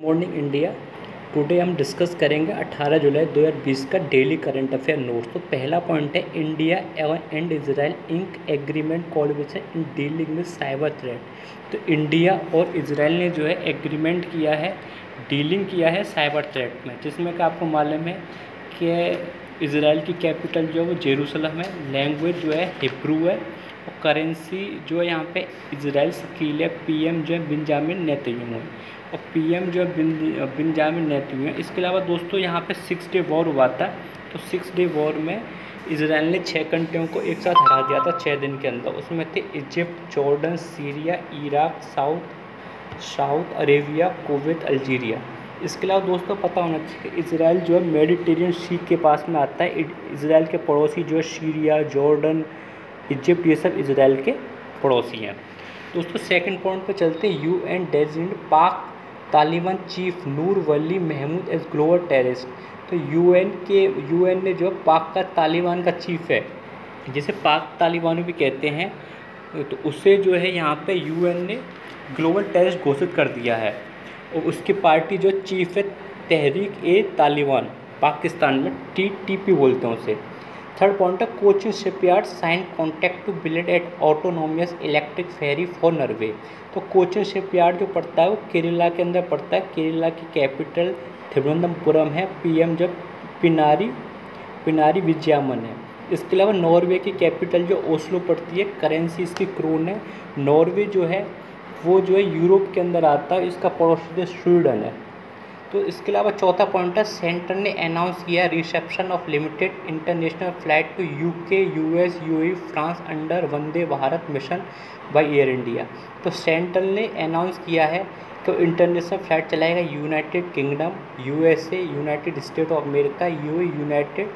Morning India. Today हम discuss करेंगे 18 जुलाई 2020 का डेली करंट अफेयर नोट्स। तो पहला पॉइंट है India and Israel ink agreement coalition in dealing with cyber threat. तो इंडिया और इजराइल ने जो है एग्रीमेंट किया है, डीलिंग किया है साइबर थ्रेट में, जिसमें कि आपको मालूम है कि इजराइल की कैपिटल जो है वो जेरूसलम है, लैंग्वेज जो है हिब्रू है और करेंसी जो है यहाँ पे इजराइल शकील है। पीएम जो है बेंजामिन नेतन्याहू है और पीएम जो है बेंजामिन नेतन्याहू है। इसके अलावा दोस्तों यहाँ पे 6 डे वॉर हुआ था। तो 6 डे वॉर में इजराइल ने 6 कंट्रियों को एक साथ हरा दिया था 6 दिन के अंदर। उसमें थे Egypt, Jordan, Syria, Iraq, south Arabia, Kuwait, Algeria. इसके अलावा दोस्तों पता होना चाहिए कि इजराइल जो है मेडिटेरियन सी के पास में आता है। इजराइल के पड़ोसी जो है सीरिया, जॉर्डन, इजिप्ट, ये सब इजराइल के पड़ोसी हैं। दोस्तों सेकंड पॉइंट पे चलते हैं। यूएन डेजिग्नेटेड पाक तालिबान चीफ नूर वली महमूद एज ग्लोबल टेररिस्ट। तो यूएन ने जो पाक का तालिबान का चीफ है, जिसे पाक तालिबान भी कहते हैं, तो उससे जो है यहाँ पे यूएन ने ग्लोबल टेररिस्ट घोषित कर दिया है। और उसकी पार्टी जो चीफ है तहरीक ए तालिबान पाकिस्तान में, टीटीपी बोलते हैं उसे। थर्ड पॉइंट है Cochin shipyard sign contract to build eight autonomous electric ferry for Norway. तो कोचिन शिपयार्ड जो पड़ता है वो केरला के अंदर पड़ता है। केरला की कैपिटल थिरुवनंतपुरम है। पीएम जब पिनारी विजयमन है। इसके अलावा नॉर्वे की कैपिटल जो ओस्लो पड़ती है, करेंसी इसकी क्रोन है। नॉर्वे जो है वो जो है यूरोप के अंदर आता है। इसका पड़ोसी देश स्वीडन है। तो इसके अलावा चौथा पॉइंट है सेंटर ने अनाउंस किया reception of limited international flight to UK, US, UAE, France under Vande Bharat mission by Air India. तो सेंटर ने अनाउंस किया है कि इंटरनेशनल फ्लाइट चलाएगा United Kingdom, USA, United State of America, UAE, United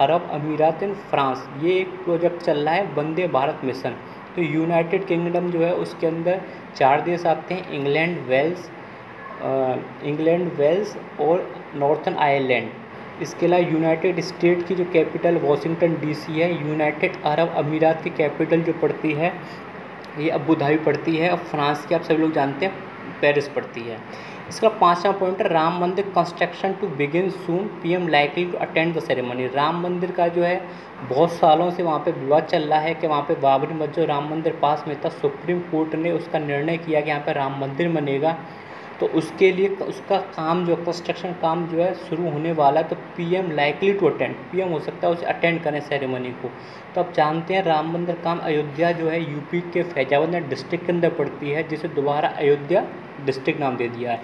Arab Emirates and France. ये एक project चल रहा है वंदे भारत मिशन। तो यूनाइटेड किंगडम जो है उसके अंदर 4 देश आते हैं, इंग्लैंड, वेल्स और नॉर्थन आयरलैंड। इसके अलावा यूनाइटेड स्टेट की जो कैपिटल वाशिंगटन डीसी है। यूनाइटेड अरब अमीरात की कैपिटल जो पड़ती है ये अबू धाबी पड़ती है। और फ्रांस की आप सभी लोग जानते हैं पेरिस पड़ती है। इसका 5वां पॉइंट है Ram Mandir construction to begin soon, PM likely to attend the ceremony. Ram Mandir का जो है बहुत सालों से वहाँ पे विवाद चल रहा है कि वहाँ पे बाबरी मस्जिद राम मंदिर पास में था। सुप्रीम कोर्ट ने उसका निर्णय किया कि यहाँ पे राम मंदिर बनेगा। तो उसके लिए उसका काम जो कंस्ट्रक्शन काम जो है शुरू होने वाला है। तो PM likely to attend, PM हो सकता है उसे अटेंड करें सेरेमनी को। तो आप जानते हैं राम मंदिर काम अयोध्या जो है यूपी के फैजाबाद डिस्ट्रिक्ट के अंदर पड़ती है, जिसे दोबारा अयोध्या डिस्ट्रिक्ट नाम दे दिया है।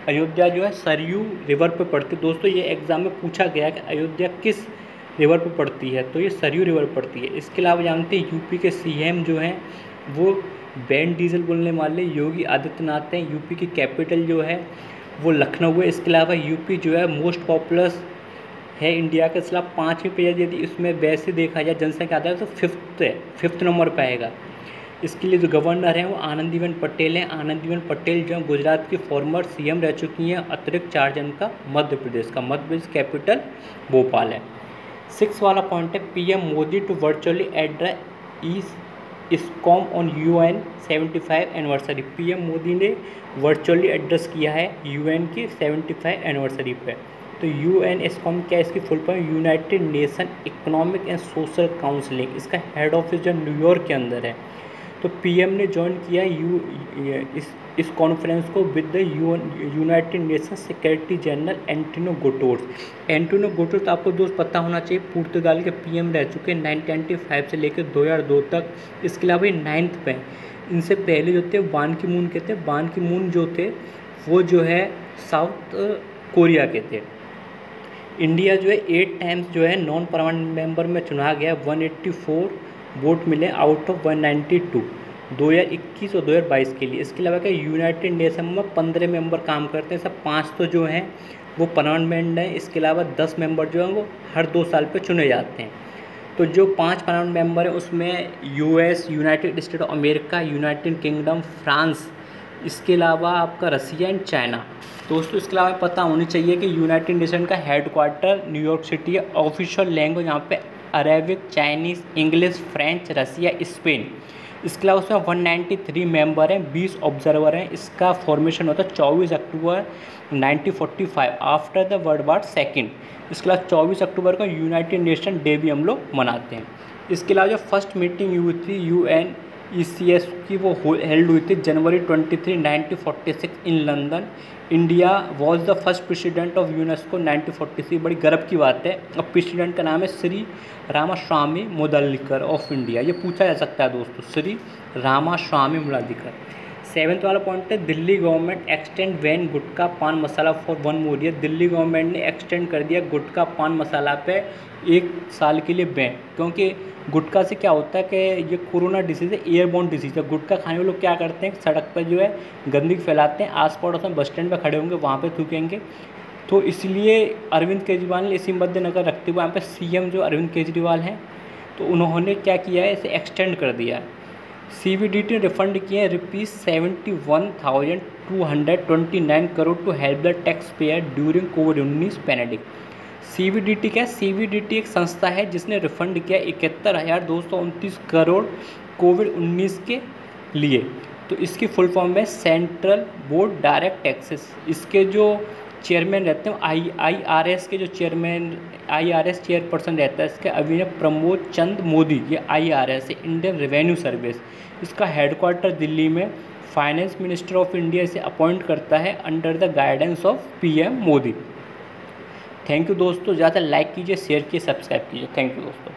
अयोध्या जो है सरयू रिवर पे पड़ती है। दोस्तों ये एग्जाम में पूछा गया है कि अयोध्या किस रिवर पे पड़ती है, तो ये सरयू रिवर पड़ती है। इसके अलावा जानते हैं यूपी के सीएम जो हैं वो बैन डीजल बोलने वाले योगी आदित्यनाथ हैं। यूपी की कैपिटल जो है वो लखनऊ है। इसके अलावा यूपी जो है मोस्ट पॉपुलस है इंडिया के खिलाफ 5वीं पे, यदि इसमें वैसे देखा जाए जनसंख्या आधार तो 5th नंबर पे आएगा। इसके लिए जो गवर्नर हैं वो आनंदीबेन पटेल हैं। आनंदीबेन पटेल जो गुजरात की फॉर्मर सीएम रह चुकी हैं। अतिरिक्त 4 जन का मध्य प्रदेश कैपिटल भोपाल है। 6 वाला पॉइंट है PM Modi to virtually address ISKCON on UN 75 anniversary. PM Modi ने वर्चुअली एड्रेस किया है यूएन की 75 एनिवर्सरी पे। तो यूएन ISKCON क्या है, इसकी full form United nation economic and social counselling. इसका हेड ऑफिस जो न्यूयॉर्क के अंदर है। तो पीएम ने ज्वाइन किया इस कॉन्फ्रेंस को with the United nation secretary general Antonio Guterres. आपको दोस्त पता होना चाहिए पुर्तगाल के पीएम रह चुके हैं 1995 से लेकर 2002 तक। इसके अलावा ये 9th पे। इनसे पहले जो थे बान की मून के थे। बान की मून जो थे वो जो है साउथ कोरिया के थे। इंडिया जो है 8 टाइम्स जो है नॉन परमानेंट मेंबर में चुना गया। 184 वोट मिले आउट ऑफ 192 2021 और 2022 के लिए। इसके अलावा क्या यूनाइटेड नेशन में 15 मेंबर काम करते हैं। सब 5 तो जो हैं वो परमानेंट हैं। इसके अलावा 10 मेंबर जो हैं वो हर 2 साल पे चुने जाते हैं। तो जो 5 परमानेंट मेंबर हैं उसमें US, United State of America, United kingdom, France, इसके अलावा आपका रसिया एंड चाइना। दोस्तों इसके अलावा पता होनी चाहिए कि यूनाइटेड नेशन का हेडक्वार्टर न्यूयॉर्क सिटी है। ऑफिशियल लैंग्वेज यहाँ पे अरेबिक, चाइनीज़, इंग्लिश, फ्रेंच, रसिया, स्पेन इसके अलावा उसमें 193 मेंबर हैं, 20 ऑब्जर्वर हैं। इसका फॉर्मेशन होता है 24 अक्टूबर 1945 after the world war second. इसके अलावा 24 अक्टूबर को यूनाइटेड नेशन डे भी हम लोग मनाते हैं। इसके अलावा जो फर्स्ट मीटिंग हुई थी UNECS की, वो हेल्ड हुई थी जनवरी 23, 1946 in London. India was the first president of UNESCO 1946। बड़ी गर्व की बात है। अब प्रेसिडेंट का नाम है श्री रामास्वामी मुदलिकर ऑफ इंडिया। ये पूछा जा सकता है दोस्तों, श्री रामास्वामी मुदलिकर। 7th वाला पॉइंट है, Delhi government extend ban gutkha pan masala for 1 more year. Delhi government ने एक्सटेंड कर दिया गुटखा पान मसाला पे 1 साल के लिए बैन, क्योंकि गुटखा से क्या होता है कि ये कोरोना डिसीज़ है, एयरबोर्न डिसीज़ है। गुटखा खाने वाले लोग क्या करते हैं, सड़क पर जो है गंदगी फैलाते हैं, आस पड़ोस में बस स्टैंड पर खड़े होंगे, वहाँ पे थूकेंगे। तो इसलिए अरविंद केजरीवाल ने इसी मद्देनजर रखते हुए, यहाँ पे CM जो अरविंद केजरीवाल हैं, तो उन्होंने क्या किया है, इसे एक्सटेंड कर दिया है। CBDT ने रिफंड किए हैं ₹71,229 crore to help the tax payer during कोविड-19 पैंडेमिक। CBDT क्या है? CBDT एक संस्था है जिसने रिफंड किया 71,229 करोड़ कोविड-19 के लिए। तो इसकी फुल फॉर्म है सेंट्रल बोर्ड डायरेक्ट टैक्सेस। इसके जो चेयरमैन रहते हैं IRS के जो IRS चेयरपर्सन रहता है इसके अभिनव प्रमोद चंद मोदी। ये IRS है, इंडियन रेवेन्यू सर्विस। इसका हेडक्वार्टर दिल्ली में। फाइनेंस मिनिस्टर ऑफ इंडिया इसे अपॉइंट करता है under the guidance of PM Modi. Thank you दोस्तों, ज़्यादा लाइक कीजिए, शेयर कीजिए, सब्सक्राइब कीजिए। थैंक यू दोस्तों।